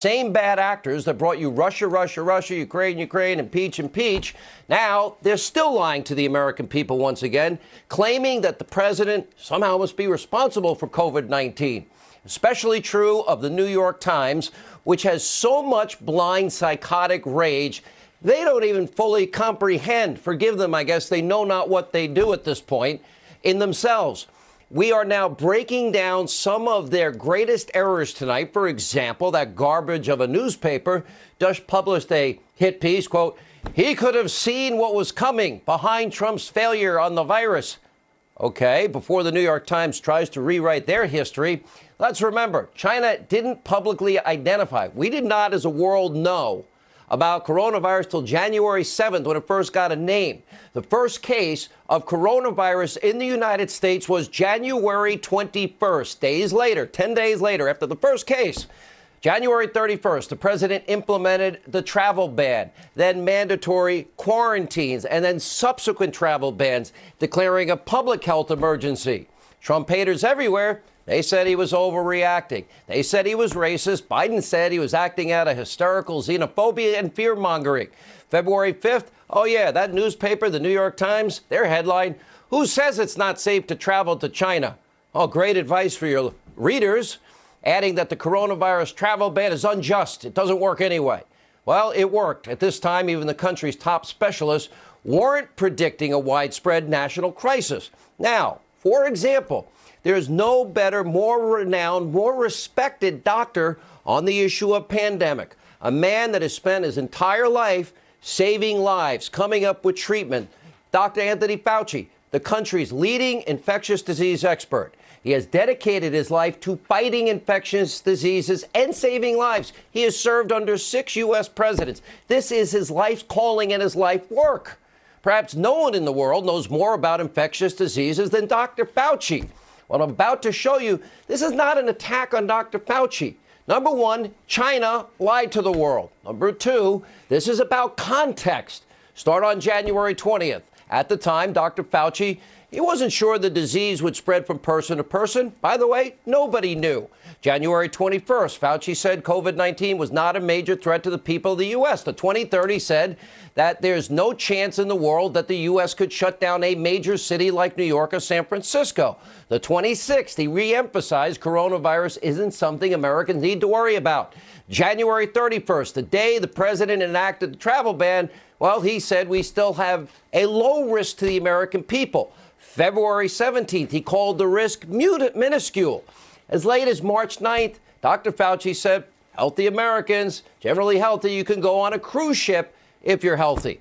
same bad actors that brought you Russia, Russia, Russia, Ukraine, Ukraine, impeach, impeach. Now they're still lying to the American people once again, claiming that the president somehow must be responsible for COVID-19. Especially true of the New York Times, which has so much blind psychotic rage they don't even fully comprehend. Forgive them, I guess. They know not what they do at this point in themselves. We are now breaking down some of their greatest errors tonight. For example, that garbage of a newspaper just published a hit piece, quote, "He could have seen what was coming behind Trump's failure on the virus." Okay, before the New York Times tries to rewrite their history, let's remember, China didn't publicly identify. We did not as a world know about coronavirus till January 7th when it first got a name. The first case of coronavirus in the United States was January 21st. Days later, 10 days later, after the first case, January 31st, the president implemented the travel ban, then mandatory quarantines, and then subsequent travel bans, declaring a public health emergency. Trump haters everywhere, they said he was overreacting. They said he was racist. Biden said he was acting out of hysterical xenophobia and fear-mongering. February 5th, oh yeah, that newspaper, the New York Times, their headline, "Who says it's not safe to travel to China?" Oh, great advice for your readers, adding that the coronavirus travel ban is unjust. It doesn't work anyway. Well, it worked. At this time, even the country's top specialists weren't predicting a widespread national crisis. Now, for example, there is no better, more renowned, more respected doctor on the issue of pandemic. A man that has spent his entire life saving lives, coming up with treatment. Dr. Anthony Fauci, the country's leading infectious disease expert. He has dedicated his life to fighting infectious diseases and saving lives. He has served under 6 U.S. presidents. This is his life's calling and his life work. Perhaps no one in the world knows more about infectious diseases than Dr. Fauci. What I'm about to show you, this is not an attack on Dr. Fauci. Number one, China lied to the world. Number two, this is about context. Start on January 20th. At the time, Dr. Fauci, he wasn't sure the disease would spread from person to person. By the way, nobody knew. January 21st, Fauci said COVID-19 was not a major threat to the people of the U.S. The 2030 said that there's no chance in the world that the U.S. could shut down a major city like New York or San Francisco. The 26th, he reemphasized coronavirus isn't something Americans need to worry about. January 31st, the day the president enacted the travel ban, well, he said we still have a low risk to the American people. February 17th, he called the risk minuscule. As late as March 9th, Dr. Fauci said, healthy Americans, generally healthy, you can go on a cruise ship if you're healthy.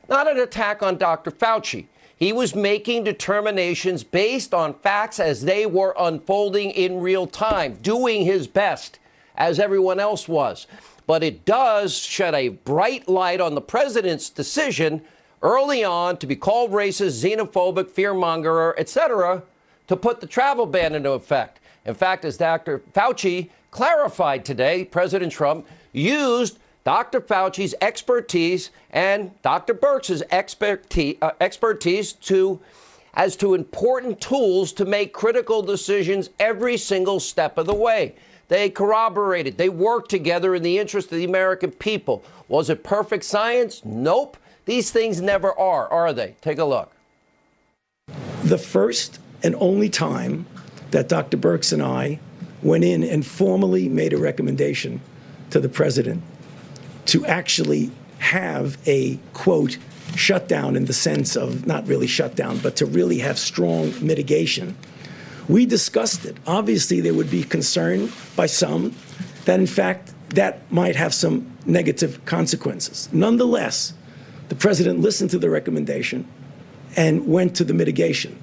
Not an attack on Dr. Fauci. He was making determinations based on facts as they were unfolding in real time, doing his best, as everyone else was. But it does shed a bright light on the president's decision early on to be called racist, xenophobic, fearmonger, etc., to put the travel ban into effect. In fact, as Dr. Fauci clarified today, President Trump used Dr. Fauci's expertise and Dr. Birx's expertise as to important tools to make critical decisions every single step of the way. They corroborated. They worked together in the interest of the American people. Was it perfect science? Nope. These things never are they? Take a look. The first and only time that Dr. Birx and I went in and formally made a recommendation to the president to actually have a, quote, shutdown in the sense of not really shutdown, but to really have strong mitigation. We discussed it. Obviously, there would be concern by some that, in fact, that might have some negative consequences. Nonetheless, the president listened to the recommendation and went to the mitigation.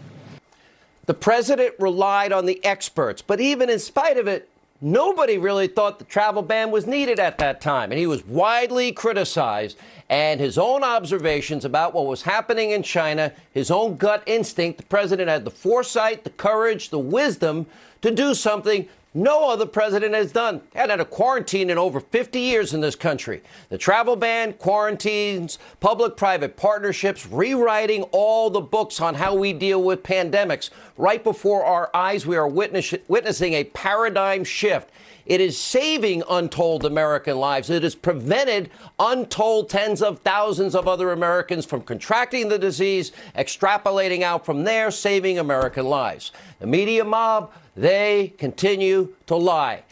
The president relied on the experts, but even in spite of it, nobody really thought the travel ban was needed at that time. And he was widely criticized. And his own observations about what was happening in China, his own gut instinct, the president had the foresight, the courage, the wisdom to do something no other president has done. Hadn't had a quarantine in over 50 years in this country. The travel ban, quarantines, public-private partnerships, rewriting all the books on how we deal with pandemics. Right before our eyes, we are witnessing a paradigm shift. It is saving untold American lives. It has prevented untold tens of thousands of other Americans from contracting the disease, extrapolating out from there, saving American lives. The media mob, they continue to lie.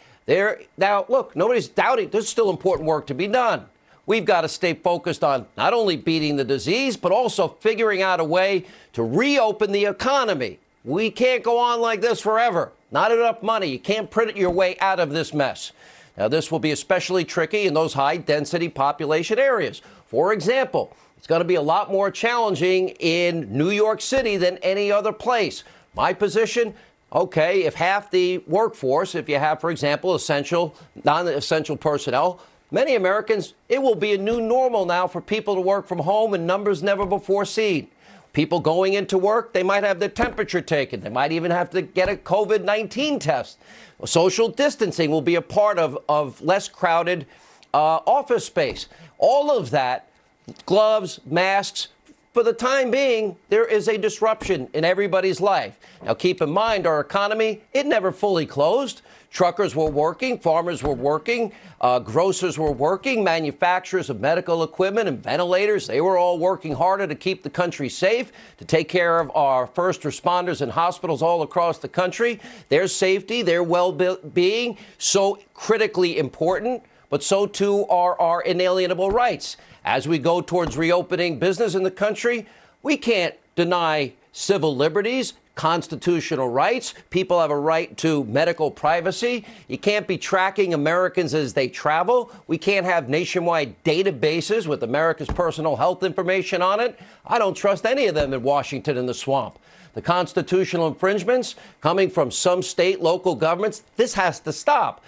Now, look, nobody's doubting there's still important work to be done. We've got to stay focused on not only beating the disease, but also figuring out a way to reopen the economy. We can't go on like this forever. Not enough money. You can't print your way out of this mess. Now, this will be especially tricky in those high-density population areas. For example, it's going to be a lot more challenging in New York City than any other place. My position, okay, if half the workforce, if you have, for example, essential, non-essential personnel, many Americans, it will be a new normal now for people to work from home in numbers never before seen. People going into work, they might have their temperature taken. They might even have to get a COVID-19 test. Social distancing will be a part of less crowded office space. All of that, gloves, masks, for the time being, there is a disruption in everybody's life. Now, keep in mind, our economy, it never fully closed. Truckers were working, farmers were working, grocers were working, manufacturers of medical equipment and ventilators, they were all working harder to keep the country safe, to take care of our first responders in hospitals all across the country. Their safety, their well-being, so critically important, but so too are our inalienable rights. As we go towards reopening business in the country, we can't deny civil liberties, constitutional rights. People have a right to medical privacy. You can't be tracking Americans as they travel. We can't have nationwide databases with America's personal health information on it. I don't trust any of them in Washington in the swamp. The constitutional infringements coming from some state, local governments, this has to stop.